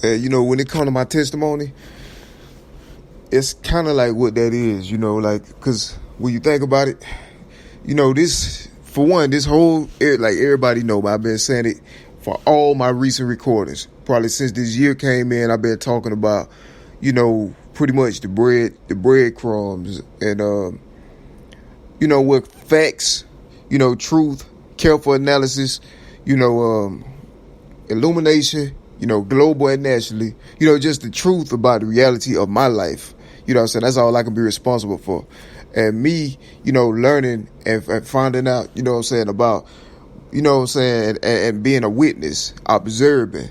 When it comes to my testimony, it's kind of like what that is, because when you think about it, this, for one, this whole, like everybody know, but I've been saying it for all my recent recordings. Probably since this year came in, I've been talking about, pretty much the breadcrumbs and, what facts, truth, careful analysis, illumination, global and nationally, just the truth about the reality of my life. You know what I'm saying? That's all I can be responsible for. And me, learning and finding out, about, and being a witness, observing,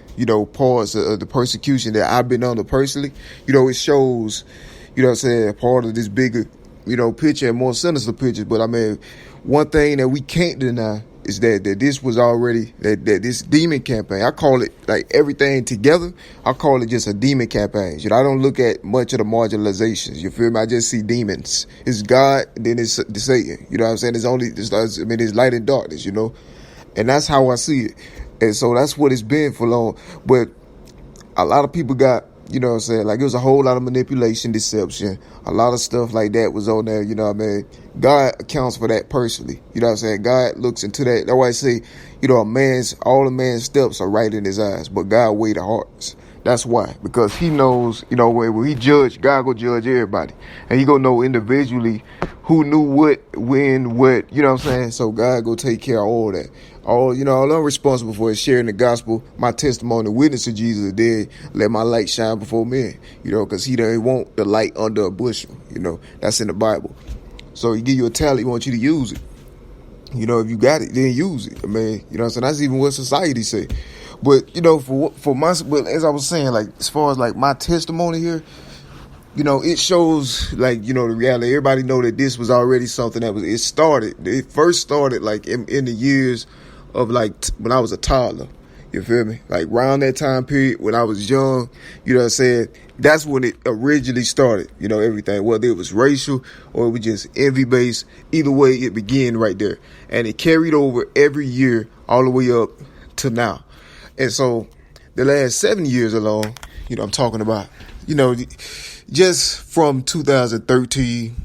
parts of the persecution that I've been under personally, it shows, part of this bigger, picture and more sinister picture. But I mean, one thing that we can't deny is that this was already, that this demon campaign, I call it like everything together, I call it just a demon campaign. I don't look at much of the marginalizations, you feel me? I just see demons. It's God, then it's Satan, you know what I'm saying? It's light and darkness, and that's how I see it. And so that's what it's been for long. But a lot of people got, like it was a whole lot of manipulation, deception, a lot of stuff like that was on there, God accounts for that personally, God looks into that. That's why I say, all a man's steps are right in his eyes, but God weigh the hearts. That's why, because he knows, when he judge, God go judge everybody. And he gonna know individually who knew what, when, what, So God go take care of all that. All I'm responsible for is sharing the gospel, my testimony, witness to Jesus, then let my light shine before men, because he don't want the light under a bushel, that's in the Bible. So he give you a talent, he wants you to use it. If you got it, then use it. I mean, that's even what society say. But, but as I was saying, like, as far as like my testimony here, it shows like, the reality. Everybody know that this was already something that it first started like in the years of like when I was a toddler. You feel me? Like around that time period when I was young, that's when it originally started, everything, whether it was racial or it was just envy based. Either way, it began right there. And it carried over every year all the way up to now. And so the last 7 years alone, I'm talking about, just from 2013,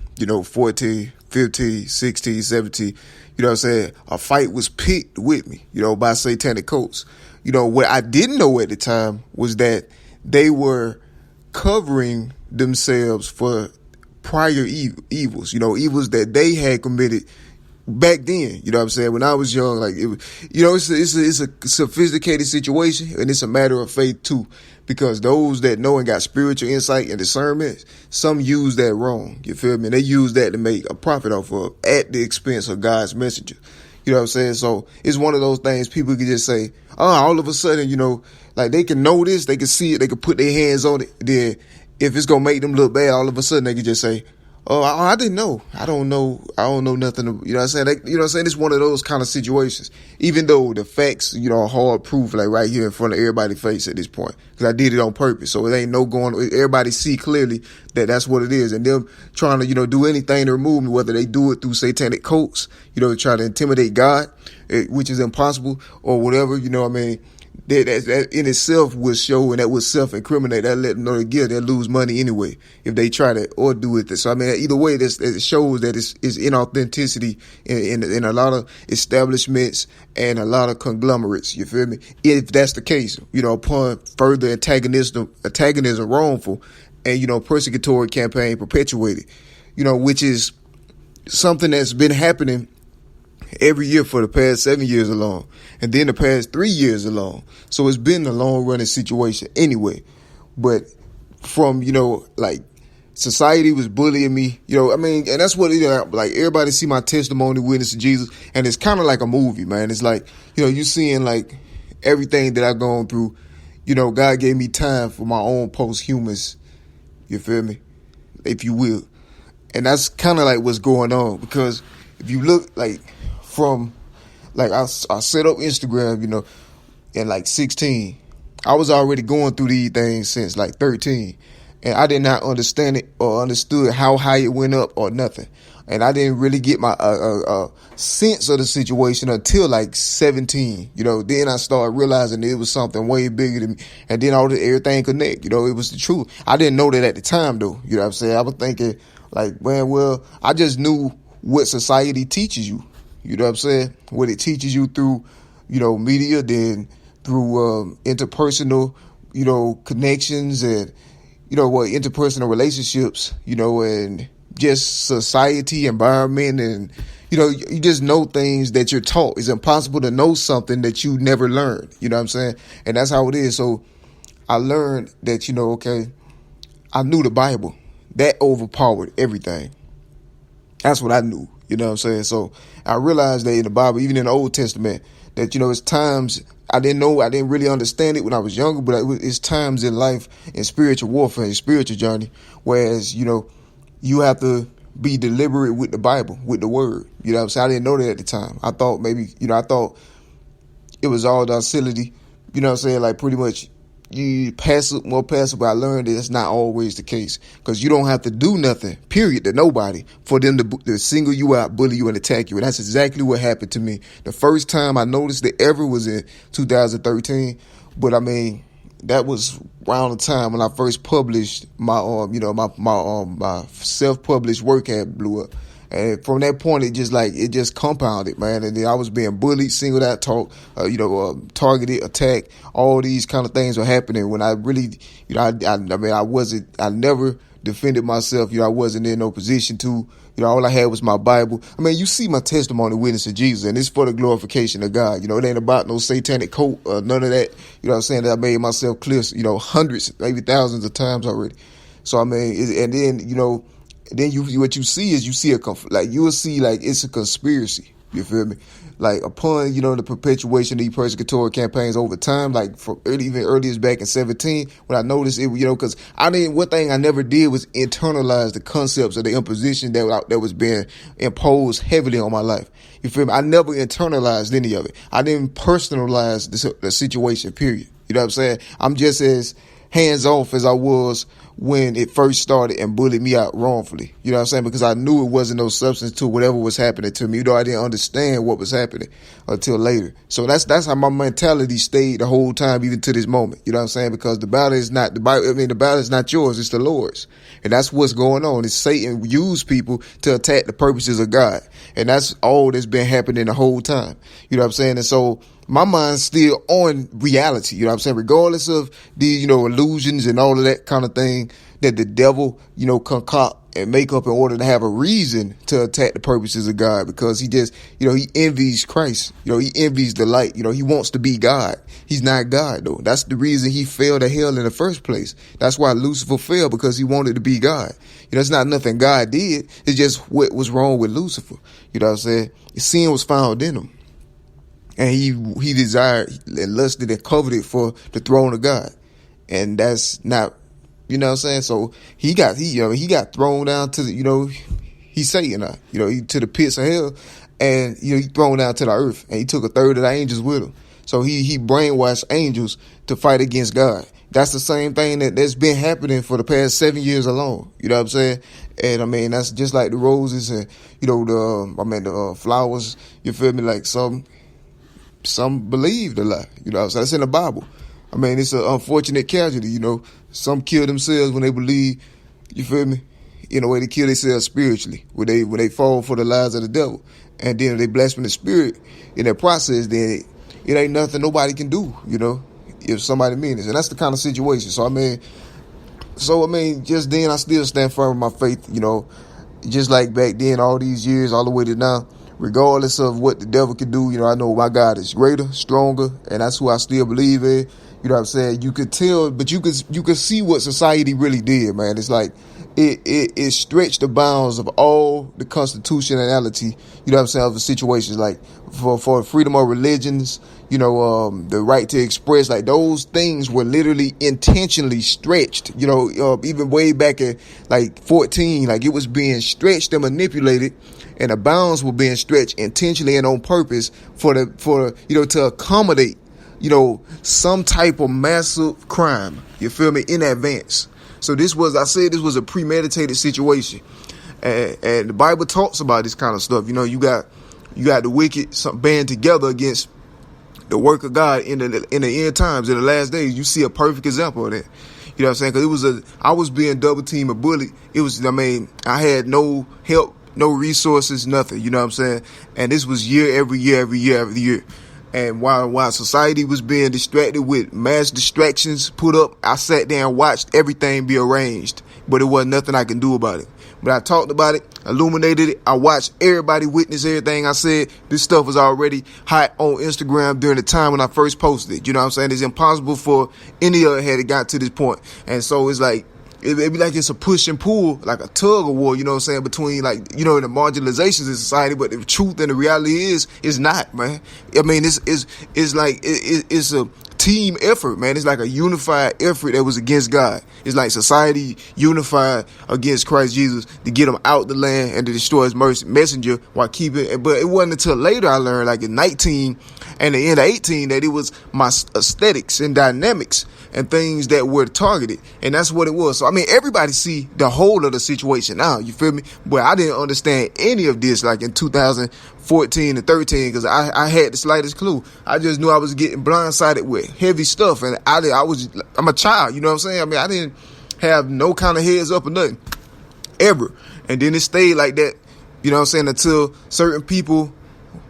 14, 15, 16, 17, a fight was picked with me, by satanic cults. What I didn't know at the time was that they were covering themselves for prior evils, evils that they had committed back then. When I was young, like, it's a sophisticated situation, and it's a matter of faith too, because those that know and got spiritual insight and discernment, some use that wrong. You feel me? They use that to make a profit off of at the expense of God's messenger. So it's one of those things people can just say, all of a sudden, like they can know this, they can see it, they can put their hands on it. Then if it's going to make them look bad, all of a sudden they can just say, oh, I didn't know. I don't know nothing. It's one of those kind of situations. Even though the facts, are hard proof, like right here in front of everybody's face at this point. Because I did it on purpose. So it ain't no going, everybody see clearly that that's what it is. And them trying to, do anything to remove me, whether they do it through satanic cults, try to intimidate God, which is impossible, or whatever, that in itself would show, and that would self-incriminate. That let them know they'll lose money anyway if they try to or do it. So I mean, either way, it shows that it's inauthenticity in a lot of establishments and a lot of conglomerates. You feel me? If that's the case, upon further antagonism wrongful, and persecutory campaign perpetuated, which is something that's been happening every year for the past 7 years alone, and then the past 3 years alone. So it's been a long running situation anyway. But from, like society was bullying me, and that's what it is. Like everybody see my testimony, witness to Jesus, and it's kind of like a movie, man. It's like, you seeing like everything that I've gone through. God gave me time for my own posthumous, you feel me, if you will. And that's kind of like what's going on, because if you look like, from like I set up Instagram, in like 16. I was already going through these things since like 13. and I did not understand it or understood how high it went up or nothing. And I didn't really get my sense of the situation until like 17. Then I started realizing it was something way bigger than me. And then everything connect. It was the truth. I didn't know that at the time though. You know what I'm saying? I was thinking like, man, well, I just knew what society teaches you. You know what I'm saying? What it teaches you through, media, then through interpersonal, connections and, interpersonal relationships, and just society, environment, and you just know things that you're taught. It's impossible to know something that you never learned. You know what I'm saying? And that's how it is. So I learned that, okay, I knew the Bible. That overpowered everything. That's what I knew. You know what I'm saying? So I realized that in the Bible, even in the Old Testament, that, it's times I didn't really understand it when I was younger, but it's times in life, in spiritual warfare, in spiritual journey, whereas, you have to be deliberate with the Bible, with the word. You know what I'm saying? I didn't know that at the time. I thought maybe, I thought it was all docility. You know what I'm saying? Like pretty much you more passive, but I learned that it's not always the case. Because you don't have to do nothing, period, to nobody for them to single you out, bully you, and attack you. And that's exactly what happened to me. The first time I noticed it ever was in 2013. But I mean, that was around the time when I first published my my self-published work had blew up. And from that point, it just compounded, man. And then I was being bullied, singled out, targeted, attacked. All these kind of things were happening when I really, I never defended myself. I wasn't in no position to. All I had was my Bible. I mean, you see my testimony witness to Jesus, and it's for the glorification of God. It ain't about no satanic cult, none of that. You know what I'm saying? That I made myself clear, hundreds, maybe thousands of times already. So, I mean, and then, then what you see is you will see like it's a conspiracy. You feel me? Like upon, the perpetuation of these persecutory campaigns over time, like from even earliest back in 17, when I noticed it, because one thing I never did was internalize the concepts of the imposition that was being imposed heavily on my life. You feel me? I never internalized any of it. I didn't personalize the situation, period. You know what I'm saying? I'm just as hands off as I was when it first started and bullied me out wrongfully. You know what I'm saying? Because I knew it wasn't no substance to whatever was happening to me, though I didn't understand what was happening until later. So that's how my mentality stayed the whole time, even to this moment. You know what I'm saying? Because the battle is not yours, it's the Lord's. And that's what's going on. It's Satan used people to attack the purposes of God. And that's all that's been happening the whole time. You know what I'm saying? And so my mind's still on reality, you know what I'm saying? Regardless of the, illusions and all of that kind of thing that the devil, concoct and make up in order to have a reason to attack the purposes of God, because he just, he envies Christ. He envies the light. He wants to be God. He's not God though. That's the reason he fell to hell in the first place. That's why Lucifer fell, because he wanted to be God. It's not nothing God did. It's just what was wrong with Lucifer. You know what I'm saying? Sin was found in him. And he desired and lusted and coveted for the throne of God. And that's not, you know what I'm saying? So he got thrown down to the, he's Satan now, to the pits of hell. And, he thrown down to the earth. And he took a third of the angels with him. So he brainwashed angels to fight against God. That's the same thing that's been happening for the past 7 years alone. You know what I'm saying? And I mean, that's just like the roses and, the flowers. You feel me? Like some believe the lie, so that's in the Bible. I mean, it's an unfortunate casualty, Some kill themselves when they believe, you feel me? In a way, they kill themselves spiritually, when they fall for the lies of the devil. And then if they blaspheme the spirit in that process, then it ain't nothing nobody can do, if somebody means it. And that's the kind of situation. So, I mean, just then I still stand firm in my faith, just like back then, all these years, all the way to now. Regardless of what the devil can do, I know my God is greater, stronger, and that's who I still believe in. You know what I'm saying? You could tell, but you could see what society really did, man. It's like it stretched the bounds of all the constitutionality, you know what I'm saying, of the situations, like for freedom of religions, the right to express, like those things were literally intentionally stretched, even way back at like 14, like it was being stretched and manipulated. And the bounds were being stretched intentionally and on purpose to accommodate, some type of massive crime. You feel me? In advance. So this was a premeditated situation. And the Bible talks about this kind of stuff. You got the wicked band together against the work of God in the end times, in the last days. You see a perfect example of that. You know what I'm saying? Because I was being double teamed and bullied. I had no help, no resources, nothing. You know what I'm saying? And this was every year. And while society was being distracted with mass distractions put up, I sat there and watched everything be arranged. But it wasn't nothing I can do about it. But I talked about it, illuminated it. I watched everybody witness everything I said. This stuff was already hot on Instagram during the time when I first posted it. You know what I'm saying? It's impossible for any other had it got to this point. And so it's like, it'd be like it's a push and pull, like a tug of war, you know what I'm saying, between the marginalizations in society. But the truth and the reality is not, man. I mean, it's a team effort, man. It's like a unified effort that was against God. It's like society unified against Christ Jesus to get him out the land and to destroy his messenger while keeping it. But it wasn't until later I learned, like in 19 and the end of 18, that it was my aesthetics and dynamics and things that were targeted. And that's what it was. So, I mean, everybody see the whole of the situation now, you feel me? But I didn't understand any of this like in 2014 and 13 because I had the slightest clue. I just knew I was getting blindsided with heavy stuff. And I'm a child, you know what I'm saying? I mean, I didn't have no kind of heads up or nothing, ever. And then it stayed like that, you know what I'm saying, until certain people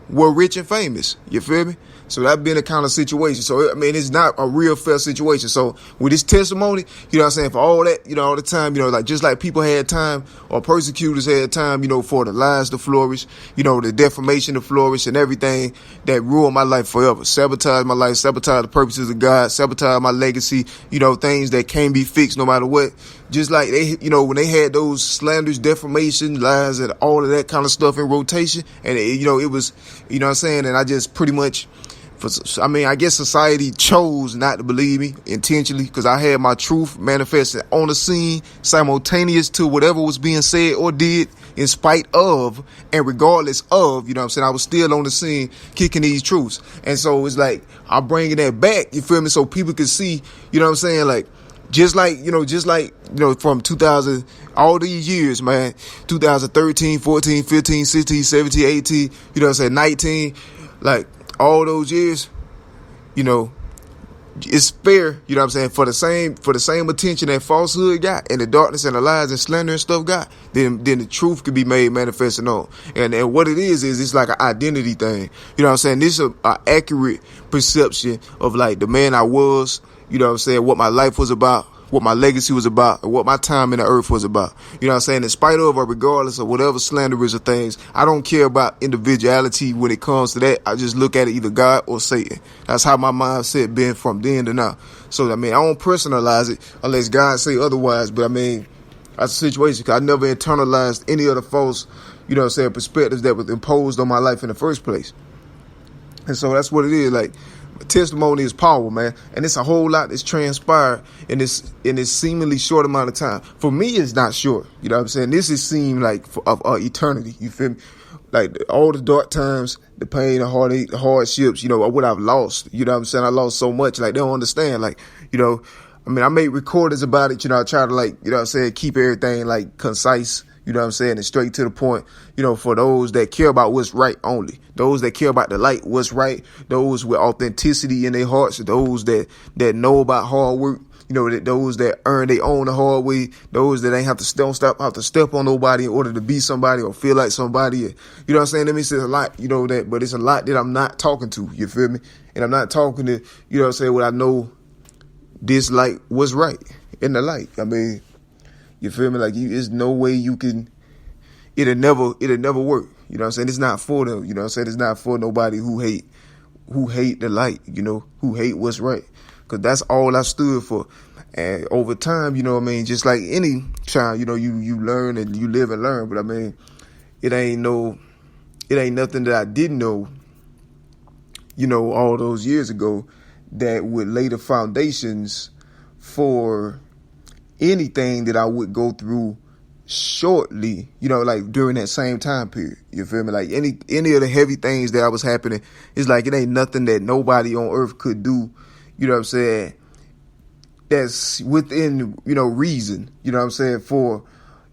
were rich and famous, you feel me? So that been a kind of situation. So, I mean, it's not a real fair situation. So with this testimony, you know what I'm saying, for all that, all the time, like just like people had time or persecutors had time, for the lies to flourish, the defamation to flourish and everything that ruined my life forever. Sabotage my life, sabotage the purposes of God, sabotage my legacy, things that can't be fixed no matter what. Just like they, when they had those slanders, defamation, lies, and all of that kind of stuff in rotation. And, it was, you know what I'm saying? And I just pretty much, I guess society chose not to believe me intentionally because I had my truth manifested on the scene simultaneous to whatever was being said or did in spite of and regardless of, I was still on the scene kicking these truths. And so it's like I'm bringing that back, you feel me, so people can see, like, just like from 2000, all these years, man, 2013, 14, 15, 16, 17, 18, 19, like, all those years, it's fair, for the same attention that falsehood got and the darkness and the lies and slander and stuff got, then the truth could be made manifest and on. And what it is it's like an identity thing. This is an accurate perception of like the man I was, what my life was about, what my legacy was about, and what my time in the earth was about. In spite of or regardless of whatever slanderous or things, I don't care about individuality when it comes to that. I just look at it either God or Satan. That's how my mindset been from then to now. So, I don't personalize it unless God say otherwise. But, that's a situation because I never internalized any of the false, perspectives that was imposed on my life in the first place. And so that's what it is. Like, testimony is power, man, and it's a whole lot that's transpired in this seemingly short amount of time. For me, it's not short. You know what I'm saying? This is seemed like of eternity. You feel me? Like all the dark times, the pain, the heartache, the hardships. What I've lost. You know what I'm saying? I lost so much. Like they don't understand. Like I made recordings about it. I try to keep everything like concise. And straight to the point, for those that care about what's right only. Those that care about the light, what's right. Those with authenticity in their hearts. Those that know about hard work. Those that earn their own the hard way. Those that ain't have to step on nobody in order to be somebody or feel like somebody. You know what I'm saying? That means it's a lot, but it's a lot that I'm not talking to. You feel me? And I'm not talking to, what I know this light was right in the light. You feel me? Like there's no way you can. It'll never work. You know what I'm saying? It's not for them. You know what I'm saying? It's not for nobody who hate the light. Who hate what's right. Because that's all I stood for. And over time, just like any child, you learn and you live and learn. But it ain't nothing that I didn't know. All those years ago, that would lay the foundations for anything that I would go through shortly, like during that same time period. You feel me? Like any of the heavy things that was happening, it's like it ain't nothing that nobody on earth could do, you know what I'm saying, that's within, reason, what I'm saying, for,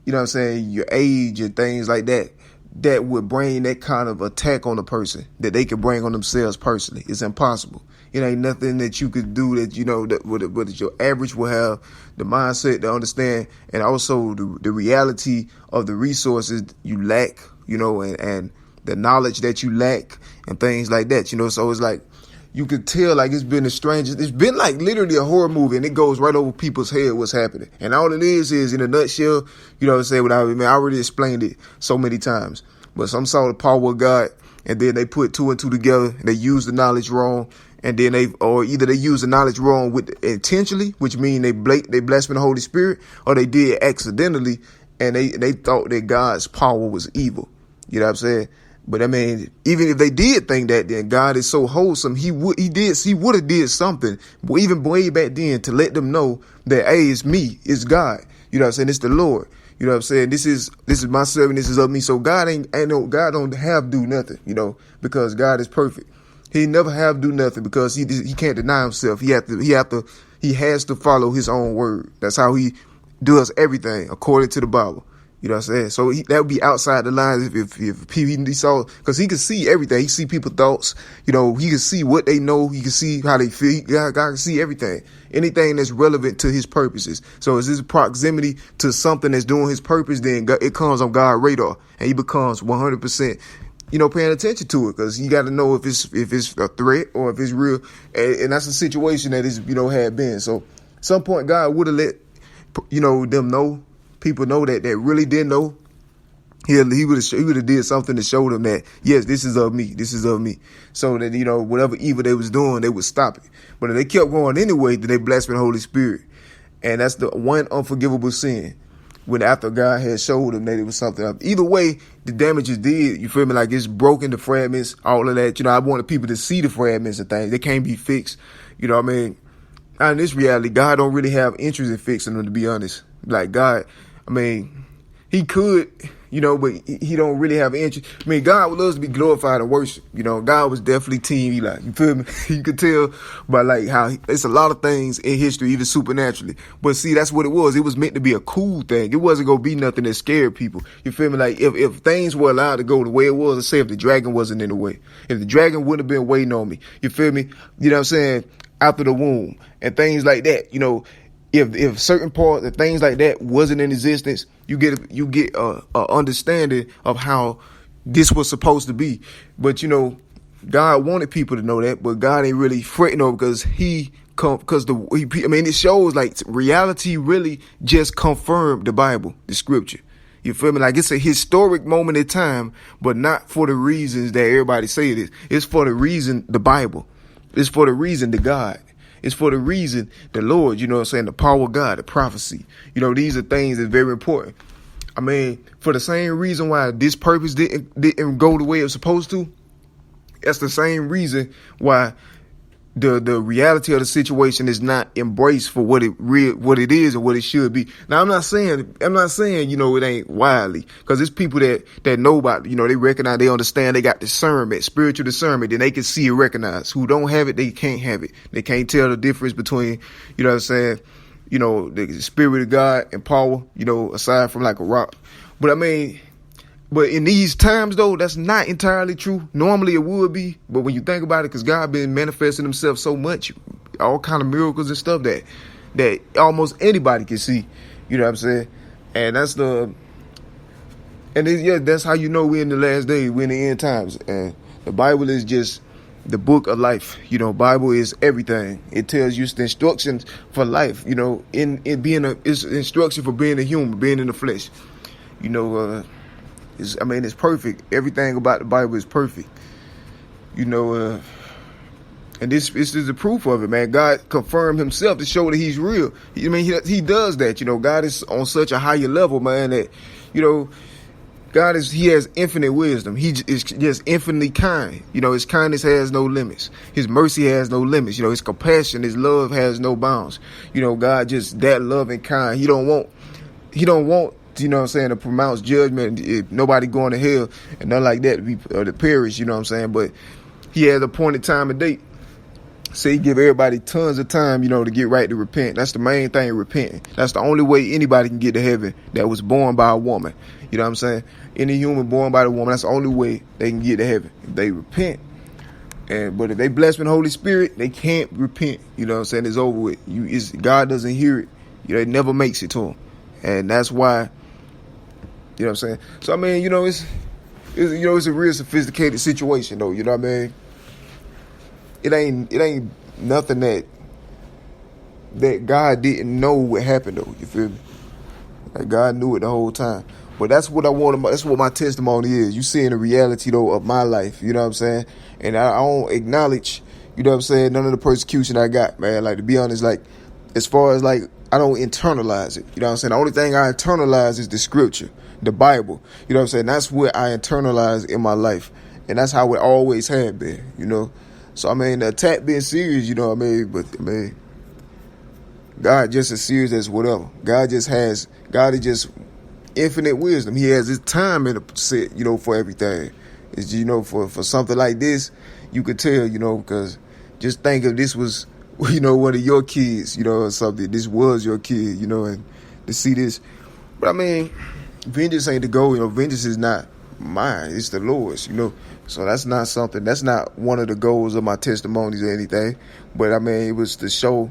your age and things like that, that would bring that kind of attack on a person that they could bring on themselves personally. It's impossible. It ain't nothing that you could do that, that your average will have the mindset to understand, and also the reality of the resources you lack, and the knowledge that you lack and things like that, So it's like, you could tell like it's been the strangest. It's been like literally a horror movie, and it goes right over people's head what's happening. And all it is in a nutshell, what I'm saying, I already explained it so many times. But some saw the power of God, and then they put two and two together, and they used the knowledge wrong, and then either they used the knowledge wrong intentionally, which means they blaspheme the Holy Spirit, or they did accidentally, and they thought that God's power was evil. You know what I'm saying? But I mean, even if they did think that, then God is so wholesome, he would have did something, even way back then, to let them know that, hey, it's me, it's God. You know what I'm saying? It's the Lord. You know what I'm saying? This is my servant, this is of me. So God God don't have do nothing, because God is perfect. He never have do nothing because he can't deny himself. He has to follow his own word. That's how he does everything according to the Bible. You know what I'm saying? So that would be outside the lines if he saw, because he can see everything. He see people's thoughts. He can see what they know. He can see how they feel. God can see everything. Anything that's relevant to his purposes. So as his proximity to something that's doing his purpose, then it comes on God's radar, and he becomes 100%, paying attention to it, because you got to know if it's a threat or if it's real. And that's a situation that is, had been. So at some point God would have let, them know. People know that really didn't know. He would have did something to show them that, yes, this is of me. This is of me. So that, whatever evil they was doing, they would stop it. But if they kept going anyway, then they blaspheme the Holy Spirit. And that's the one unforgivable sin. When after God had showed them that it was something else. Either way, the damage is did. You feel me? Like it's broken, the fragments, all of that. I wanted people to see the fragments and things. They can't be fixed. You know what I mean? In this reality, God don't really have interest in fixing them, to be honest. Like God, he could, but he don't really have interest. God would love to be glorified and worshiped. God was definitely Team Eli. You feel me? You could tell by like how it's a lot of things in history, even supernaturally. But see, that's what it was. It was meant to be a cool thing. It wasn't going to be nothing that scared people. You feel me? Like if things were allowed to go the way it was, let's say if the dragon wasn't in the way, if the dragon wouldn't have been waiting on me, you feel me? You know what I'm saying? After the womb and things like that, if certain parts and things like that wasn't in existence, you get a understanding of how this was supposed to be. But God wanted people to know that, but God ain't really fretting over, because it shows like reality really just confirmed the Bible, the scripture. You feel me? Like it's a historic moment in time, but not for the reasons that everybody say it is. It's for the reason the Bible. It's for the reason the God. It's for the reason the Lord, the power of God, the prophecy. These are things that's very important. For the same reason why this purpose didn't go the way it was supposed to, that's the same reason why the reality of the situation is not embraced for what it is and what it should be. Now, I'm not saying, it ain't widely, because it's people that know about, they recognize, they understand, they got discernment, spiritual discernment, then they can see and recognize. Who don't have it, they can't have it. They can't tell the difference between, the spirit of God and power, aside from like a rock. But in these times, though, that's not entirely true. Normally it would be. But when you think about it, because God been manifesting himself so much, all kind of miracles and stuff that almost anybody can see. You know what I'm saying? And that's that's how we're in the last days. We're in the end times. And the Bible is just the book of life. Bible is everything. It tells you the instructions for life, it's instruction for being a human, being in the flesh. It's perfect. Everything about the Bible is perfect. And this is the proof of it, man. God confirmed himself to show that he's real. He does that. God is on such a higher level, man, that, he has infinite wisdom. He is just infinitely kind. His kindness has no limits. His mercy has no limits. His compassion, his love has no bounds. God just that loving kind. He don't want, to pronounce judgment, if nobody going to hell and nothing like that, to perish, to perish, but he has appointed time and date. So he give everybody tons of time, to get right to repent. That's the main thing, repenting. That's the only way anybody can get to heaven that was born by a woman. You know what I'm saying? Any human born by the woman, that's the only way they can get to heaven. If they repent. But if they blessed with the Holy Spirit, they can't repent. You know what I'm saying? It's over with. God doesn't hear it. It never makes it to him. And that's why, you know what I'm saying? So, I mean, it's a real sophisticated situation, though. You know what I mean? It ain't nothing that God didn't know would happen, though. You feel me? Like, God knew it the whole time. But that's what I want. That's what my testimony is. You seeing the reality, though, of my life. You know what I'm saying? And I don't acknowledge, you know what I'm saying, none of the persecution I got, man. Like, to be honest, like, as far as, like, I don't internalize it. You know what I'm saying? The only thing I internalize is the scripture, the Bible. You know what I'm saying? That's what I internalize in my life. And that's how it always had been, So, I mean, the attack being serious, you know what I mean? But, I mean, God just as serious as whatever. God is just infinite wisdom. He has his time in a set, for everything. It's, for something like this, you could tell, because just think if this was, one of your kids, or something. This was your kid, and to see this. But I mean, vengeance ain't the goal, vengeance is not mine. It's the Lord's, So that's not one of the goals of my testimonies or anything. But I mean, it was to show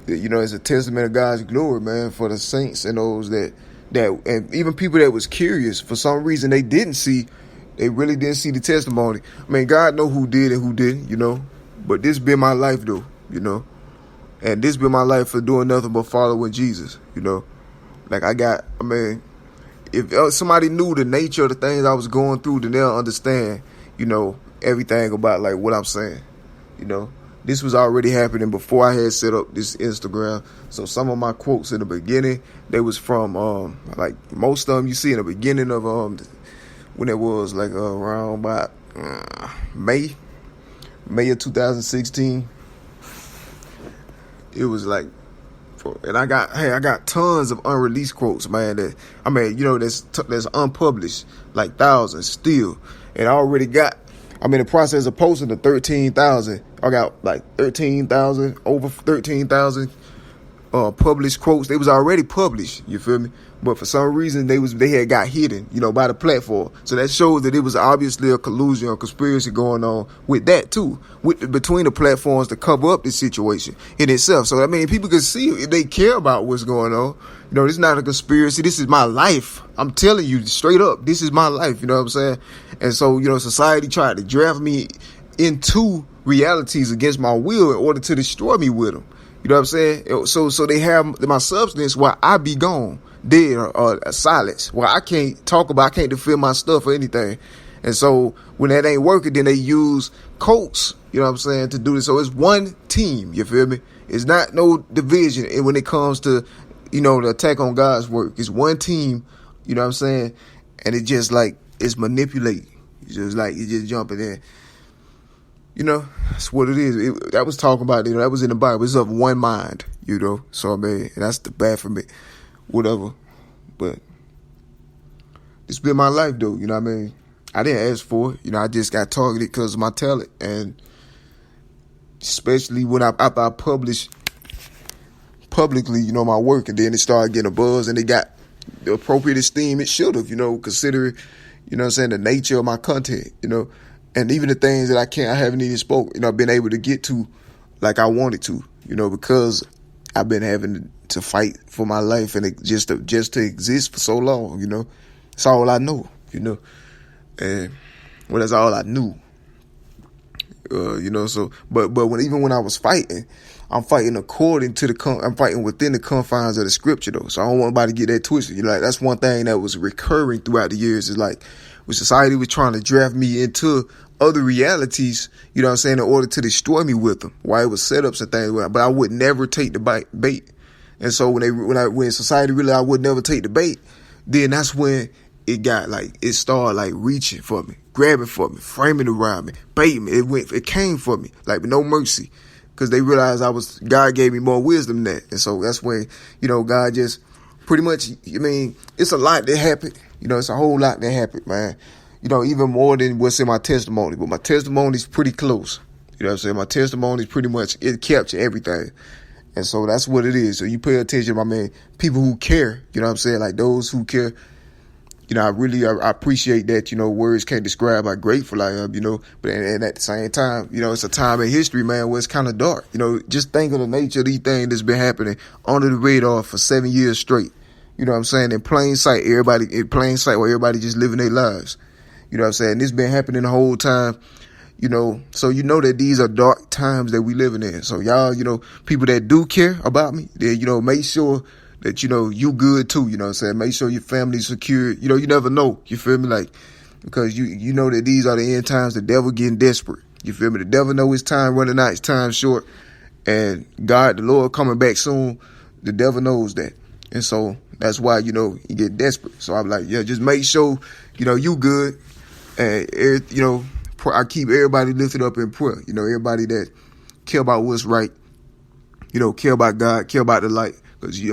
that, it's a testament of God's glory, man, for the saints and those that and even people that was curious for some reason they really didn't see the testimony. I mean, God know who did and who didn't, but this been my life though, and this been my life for doing nothing but following Jesus, like if somebody knew the nature of the things I was going through, then they'll understand, everything about like what I'm saying, This was already happening before I had set up this Instagram. So some of my quotes in the beginning, they was from like most of them you see in the beginning of when it was like around about May of 2016. It was like, and I got tons of unreleased quotes, man. That I mean, that's unpublished, like thousands still, and I already got. I'm in the process of posting the 13,000. I got like 13,000, over 13,000 published quotes. They was already published, you feel me? But for some reason they had got hidden, by the platform. So that shows that it was obviously a collusion or conspiracy going on with that too, between the platforms to cover up this situation in itself. So I mean, people can see if they care about what's going on. This is not a conspiracy. This is my life. I'm telling you straight up, this is my life. You know what I'm saying? And so, society tried to draft me into realities against my will in order to destroy me with them. You know what I'm saying? So they have my substance while I be gone, dead or silence. While I can't I can't defend my stuff or anything. And so when that ain't working, then they use coats, you know what I'm saying, to do this. So it's one team, you feel me? It's not no division. And when it comes to, the attack on God's work, it's one team, you know what I'm saying? And it just like, it's manipulating. It's just like, you just jumping in. That's what it is. I was talking about it. That was in the Bible. It's of one mind, So, I mean, that's the bad for me. Whatever. But it's been my life, though. You know what I mean? I didn't ask for it. I just got targeted because of my talent. And especially after I published publicly, my work. And then it started getting a buzz. And it got the appropriate esteem it should have, considering, the nature of my content, And even the things that I haven't even spoke, been able to get to like I wanted to, because I've been having to fight for my life and just to exist for so long, It's all I know, and that's all I knew, So, but when I was fighting, I'm fighting according to I'm fighting within the confines of the scripture though. So I don't want anybody to get that twisted. Like that's one thing that was recurring throughout the years is like when society was trying to draft me into other realities, in order to destroy me with them. Why it was setups and things, but I would never take the bait. And so when society realized I would never take the bait, then that's when it started like reaching for me, grabbing for me, framing around me, baiting me. It came for me like with no mercy. Because they realized God gave me more wisdom than that. And so that's when, God just pretty much, it's a lot that happened. It's a whole lot that happened, man. Even more than what's in my testimony. But my testimony is pretty close. You know what I'm saying? My testimonies pretty much, it capture everything. And so that's what it is. So you pay attention, my man, people who care, you know what I'm saying? Like those who care, you know, I appreciate that, you know, words can't describe how grateful I am, you know, but and at the same time, you know, it's a time in history, man, where it's kind of dark. You know, just think of the nature of these things that's been happening under the radar for 7 years straight. You know what I'm saying? In plain sight, where everybody just living their lives. You know what I'm saying? This been happening the whole time. You know, so you know that these are dark times that we living in. So y'all, you know, people that do care about me, they, you know, make sure that, you know, you good too, you know what I'm saying? Make sure your family's secure. You know, you never know, you feel me? Like, because you know that these are the end times, the devil getting desperate. You feel me? The devil know his time running out, his time short. And God, the Lord coming back soon, the devil knows that. And so that's why, you know, he get desperate. So I'm like, yeah, just make sure, you know, you good. And, you know, I keep everybody lifted up in prayer. You know, everybody that care about what's right, you know, care about God, care about the light. Because, I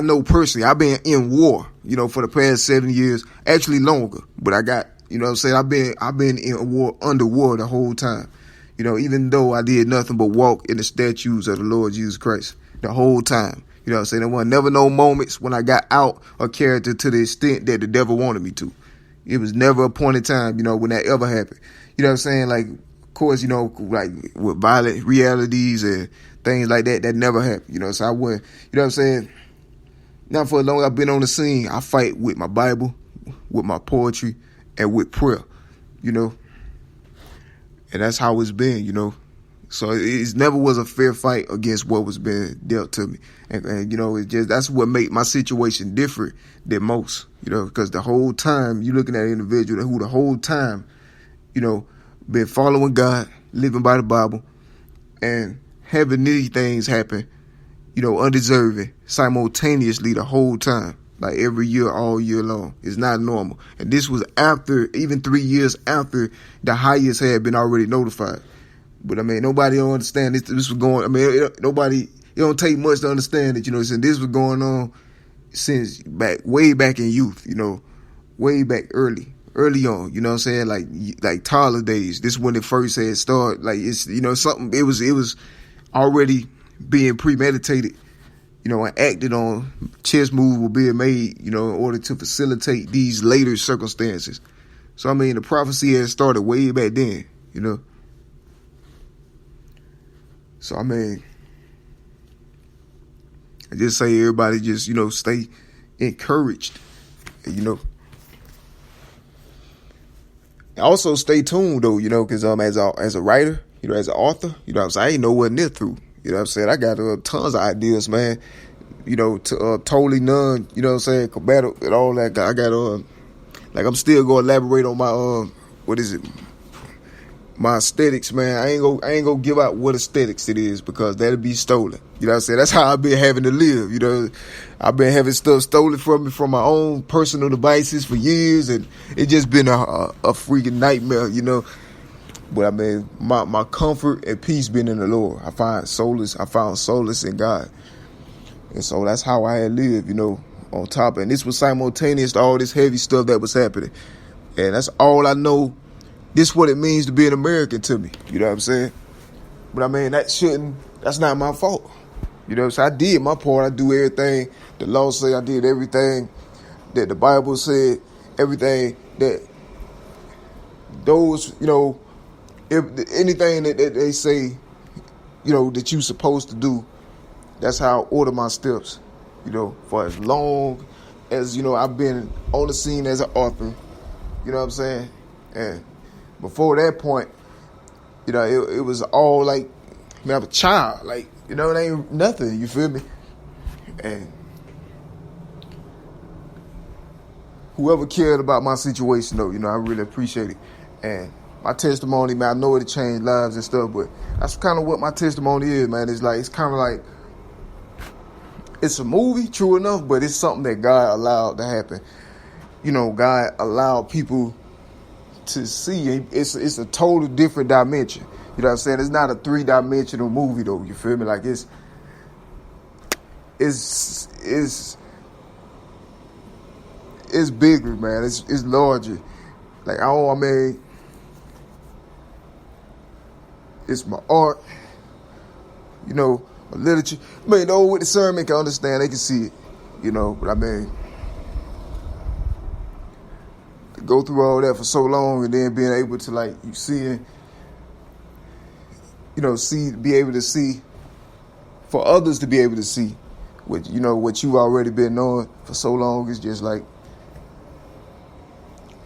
know personally, I've been in war, you know, for the past 7 years, actually longer. But I got, you know what I'm saying, I've been in war, under war the whole time. You know, even though I did nothing but walk in the statutes of the Lord Jesus Christ the whole time. You know what I'm saying? There were never no moments when I got out of character to the extent that the devil wanted me to. It was never a point in time, you know, when that ever happened. You know what I'm saying? Like, of course, you know, like with violent realities and things like that, that never happened. You know, so I wouldn't, you know what I'm saying? Not for as long as I've been on the scene, I fight with my Bible, with my poetry, and with prayer, you know. And that's how it's been, you know. So it never was a fair fight against what was being dealt to me. And you know, that's what made my situation different than most, you know, because the whole time you looking at an individual who the whole time, you know, been following God, living by the Bible, and having these things happen, you know, undeserving, simultaneously the whole time, like every year, all year long. It's not normal. And this was after, even 3 years after the highest had been already notified. But I mean, nobody don't understand this was going, I mean, it don't take much to understand that, you know, since this was going on since way back in youth, you know, way back early on, you know what I'm saying? Like toddler days. This is when it first had started. Like, it's, you know, something, it was already being premeditated, you know, and acted on. Chess moves were being made, you know, in order to facilitate these later circumstances. So, I mean, the prophecy had started way back then, you know. So, I mean, I just say everybody just, you know, stay encouraged, you know. Also stay tuned, though, you know, because as a writer, you know, as an author, you know what I'm saying, I ain't nowhere near through. You know what I'm saying? I got tons of ideas, man, you know, totally none, you know what I'm saying, combative and all that. I got, like, I'm still going to elaborate on my, my aesthetics, man. I ain't gonna give out what aesthetics it is because that'll be stolen. You know what I'm saying? That's how I've been having to live. You know, I've been having stuff stolen from me from my own personal devices for years, and it just been a freaking nightmare, you know. But I mean, my comfort and peace been in the Lord. I found solace in God. And so that's how I had lived, you know, on top. And this was simultaneous to all this heavy stuff that was happening. And that's all I know. This is what it means to be an American to me. You know what I'm saying? But I mean, that's not my fault. You know, so I did my part. I do everything the law say. I did everything that the Bible said, everything that those, you know, if anything that they say, you know, that you supposed to do, that's how I order my steps, you know, for as long as, you know, I've been on the scene as an author, you know what I'm saying? And before that point, you know, it was all like, I mean, I'm a child, like, you know, it ain't nothing, you feel me? And whoever cared about my situation, though, you know, I really appreciate it. And my testimony, man, I know it changed lives and stuff, but that's kind of what my testimony is, man. It's kind of like, it's a movie, true enough, but it's something that God allowed to happen. You know, God allowed people to see. It's a total different dimension. You know what I'm saying? It's not a 3-dimensional movie, though. You feel me? Like, it's bigger, man. It's larger. Like, It's my art. You know, my literature. I mean, those with discernment can understand. They can see it. You know, but I mean, to go through all that for so long and then being able to, like, you seeing, you know, be able to see, for others to be able to see what, you know, what you already been knowing for so long is just like,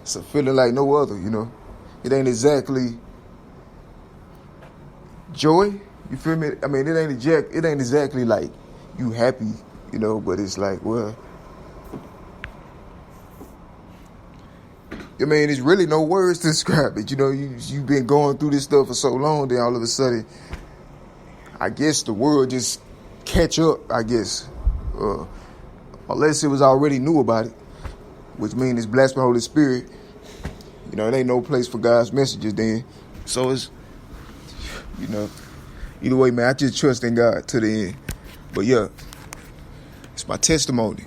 it's a feeling like no other, you know. It ain't exactly joy, you feel me? I mean, it ain't exactly like you happy, you know, but it's like, well, I mean, there's really no words to describe it. You know, you've been going through this stuff for so long, then all of a sudden, I guess the world just catch up, I guess. Unless it was already knew about it, which means it's blessed by the Holy Spirit. You know, it ain't no place for God's messages then. So it's, you know, either way, man, I just trust in God to the end. But yeah, it's my testimony.